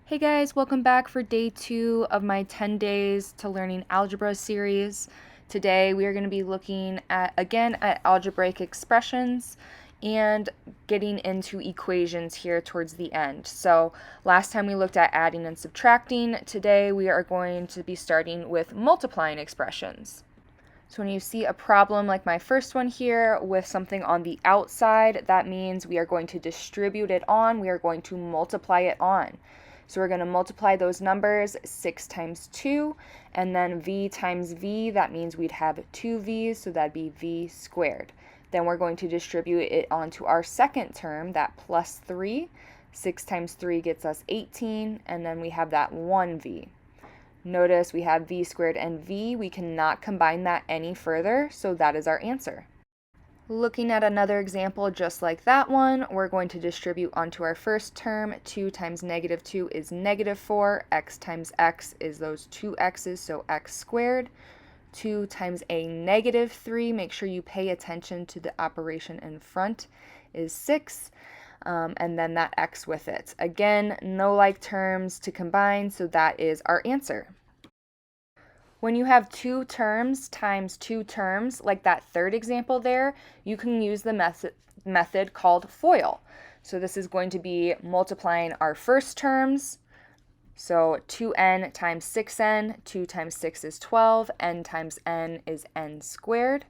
Hey guys, welcome back for day 2 of my 10 days to learning algebra series. Today we are going to be looking at algebraic expressions and getting into equations here towards the end. So last time we looked at adding and subtracting. Today we are going to be starting with multiplying expressions. So when you see a problem like my first one here with something on the outside, that means we are going to distribute it on, we are going to multiply it on. So we're going to multiply those numbers, 6 times 2, and then v times v, that means we'd have 2v's, so that'd be v squared. Then we're going to distribute it onto our second term, that plus 3. 6 times 3 gets us 18, and then we have that 1v. Notice we have v squared and v. We cannot combine that any further, so that is our answer. Looking at another example just like that one, we're going to distribute onto our first term. 2 times negative 2 is negative 4. X times x is those two x's, so x squared. 2 times a negative 3, make sure you pay attention to the operation in front, is 6. And then that x with it. Again, no like terms to combine, so that is our answer. When you have two terms times two terms, like that third example there, you can use the method called FOIL. So this is going to be multiplying our first terms. So 2n times 6n, 2 times 6 is 12, n times n is n squared.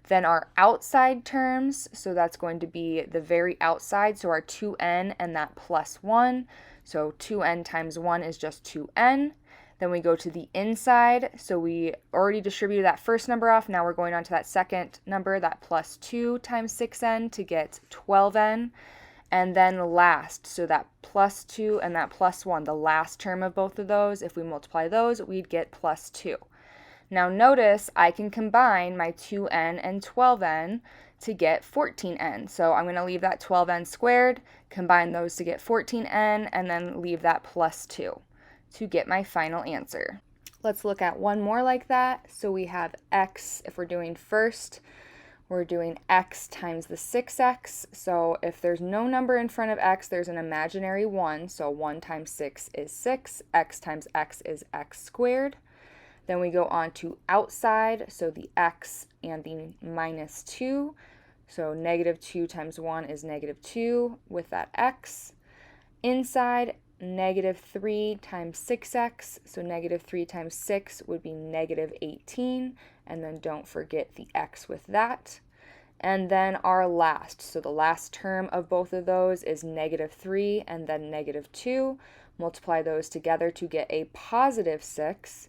Then our outside terms, so that's going to be the very outside, so our 2n and that plus 1. So 2n times 1 is just 2n. Then we go to the inside, so we already distributed that first number off. Now we're going on to that second number, that plus 2 times 6n to get 12n. And then last, so that plus 2 and that plus 1, the last term of both of those, if we multiply those, we'd get plus 2. Now notice I can combine my 2n and 12n to get 14n. So I'm going to leave that 12n squared, combine those to get 14n, and then leave that plus 2 to get my final answer. Let's look at one more like that. So we have x, if we're doing first, we're doing x times the 6x. So if there's no number in front of x, there's an imaginary 1. So 1 times 6 is 6. X times x is x squared. Then we go on to outside, so the x and the minus 2. So negative 2 times 1 is negative 2 with that x. Inside, negative 3 times 6x, so negative 3 times 6 would be negative 18, and then don't forget the x with that. And then our last, so the last term of both of those is negative 3 and then negative 2. Multiply those together to get a positive 6.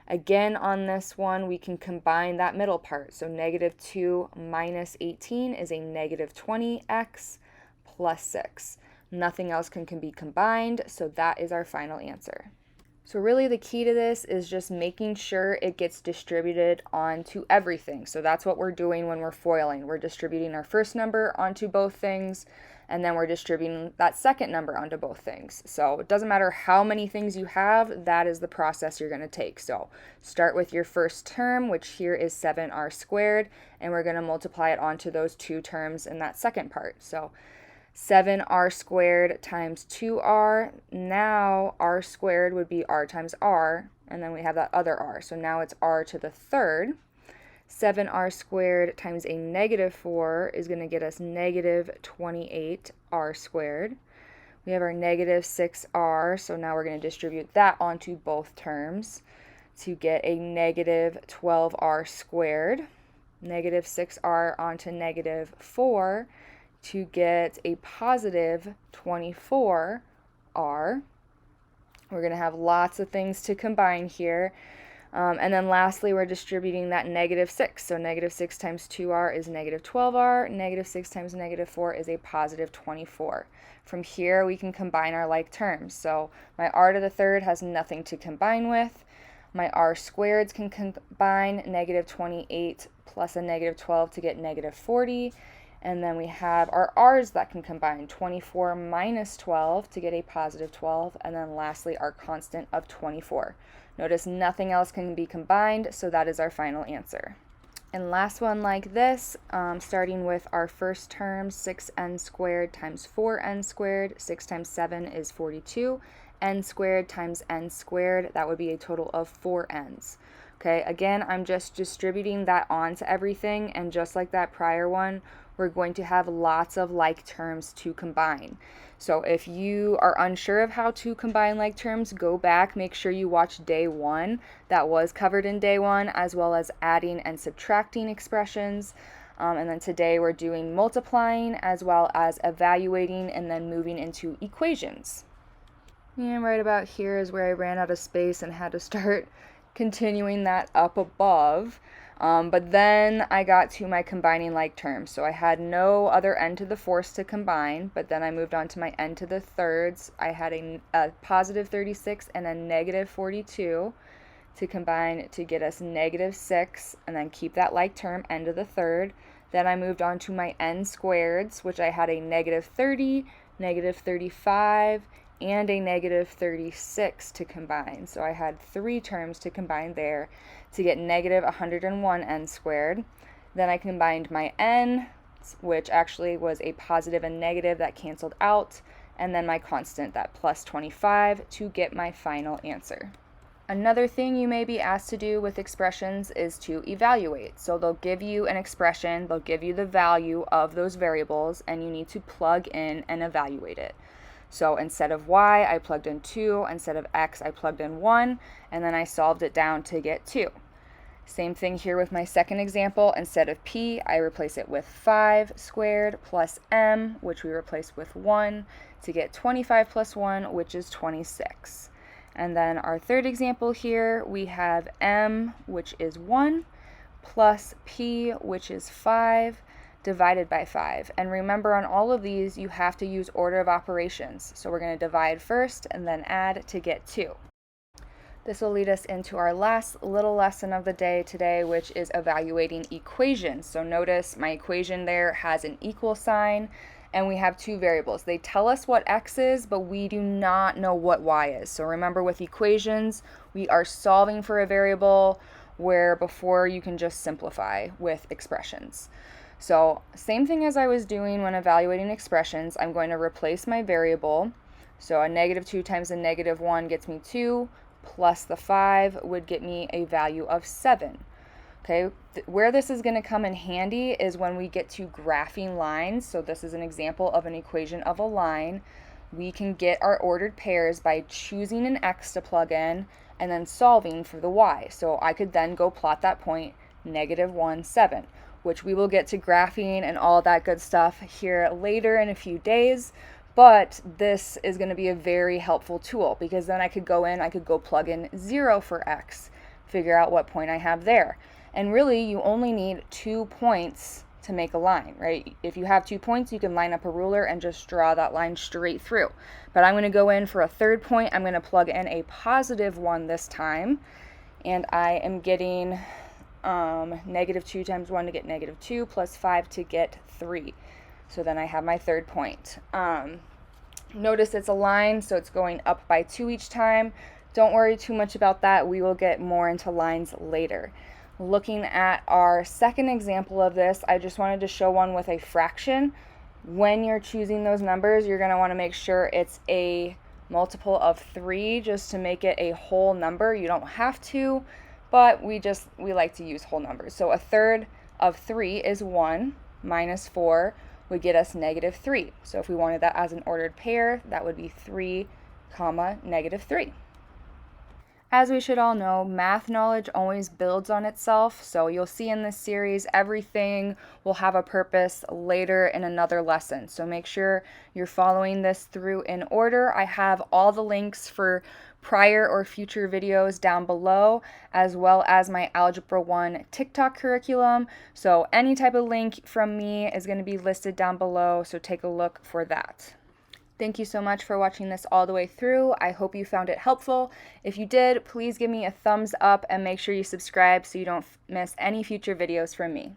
Again, on this one, we can combine that middle part. So negative 2 minus 18 is a negative 20x plus 6. Nothing else can be combined, so that is our final answer. So really the key to this is just making sure it gets distributed onto everything. So that's what we're doing when we're foiling. We're distributing our first number onto both things, and then we're distributing that second number onto both things. So it doesn't matter how many things you have, that is the process you're going to take. So start with your first term, which here is 7r squared, and we're going to multiply it onto those two terms in that second part. So 7r squared times 2r. Now r squared would be r times r, and then we have that other r. So now it's r to the third. 7r squared times a negative 4 is going to get us negative 28r squared. We have our negative 6r, so now we're going to distribute that onto both terms to get a negative 12r squared. Negative 6r onto negative 4 to get a positive 24r. We're going to have lots of things to combine here. And then lastly, we're distributing that negative 6. So negative 6 times 2r is negative 12r. Negative 6 times negative 4 is a positive 24. From here, we can combine our like terms. So my r to the third has nothing to combine with. My r squareds can combine negative 28 plus a negative 12 to get negative 40. And then we have our r's that can combine, 24 minus 12 to get a positive 12, and then lastly our constant of 24. Notice nothing else can be combined, so that is our final answer. And last one like this, starting with our first term, 6n squared times 4n squared. 6 times 7 is 42, n squared times n squared. That would be a total of 4 n's. Okay, again, I'm just distributing that onto everything, and just like that prior one, we're going to have lots of like terms to combine. So if you are unsure of how to combine like terms, go back, make sure you watch day 1. That was covered in day 1, as well as adding and subtracting expressions. And then today we're doing multiplying, as well as evaluating, and then moving into equations. And right about here is where I ran out of space and had to start continuing that up above. But then I got to my combining like terms. So I had no other n to the fourths to combine, but then I moved on to my n to the thirds. I had a positive 36 and a negative 42 to combine to get us negative 6, and then keep that like term, n to the third. Then I moved on to my n squareds, which I had a negative 30, negative 35, and a negative 36 to combine. So I had 3 terms to combine there to get negative 101 n squared. Then I combined my n, which actually was a positive and negative that canceled out, and then my constant, that plus 25, to get my final answer. Another thing you may be asked to do with expressions is to evaluate. So they'll give you an expression, they'll give you the value of those variables, and you need to plug in and evaluate it. So instead of y, I plugged in 2, instead of x, I plugged in 1, and then I solved it down to get 2. Same thing here with my second example. Instead of p, I replace it with 5 squared plus m, which we replace with 1, to get 25 plus 1, which is 26. And then our third example here, we have m, which is 1, plus p, which is 5, divided by 5. And remember, on all of these, you have to use order of operations. So we're going to divide first and then add to get 2. This will lead us into our last little lesson of the day today, which is evaluating equations. So notice my equation there has an equal sign, and we have 2 variables. They tell us what x is, but we do not know what y is. So remember, with equations, we are solving for a variable, where before you can just simplify with expressions. So same thing as I was doing when evaluating expressions, I'm going to replace my variable. So a negative 2 times a negative 1 gets me 2, plus the 5 would get me a value of 7. Okay, where this is going to come in handy is when we get to graphing lines. So this is an example of an equation of a line. We can get our ordered pairs by choosing an x to plug in and then solving for the y. So I could then go plot that point, negative 1, 7, which we will get to graphing and all that good stuff here later in a few days. But this is going to be a very helpful tool, because then I could go plug in 0 for x, figure out what point I have there. And really, you only need 2 points to make a line, right? If you have 2 points, you can line up a ruler and just draw that line straight through. But I'm going to go in for a third point. I'm going to plug in a positive 1 this time, and I am getting negative 2 times 1 to get negative 2, plus 5 to get 3. So then I have my third point. Notice it's a line, so it's going up by 2 each time. Don't worry too much about that. We will get more into lines later. Looking at our second example of this, I just wanted to show one with a fraction. When you're choosing those numbers, you're going to want to make sure it's a multiple of 3 just to make it a whole number. You don't have to, but we like to use whole numbers. So a third of 3 is 1, minus 4 would get us negative 3. So if we wanted that as an ordered pair, that would be 3, negative 3. As we should all know, math knowledge always builds on itself, so you'll see in this series everything will have a purpose later in another lesson. So make sure you're following this through in order. I have all the links for prior or future videos down below, as well as my Algebra 1 TikTok curriculum. So any type of link from me is going to be listed down below, so take a look for that. Thank you so much for watching this all the way through. I hope you found it helpful. If you did, please give me a thumbs up and make sure you subscribe so you don't miss any future videos from me.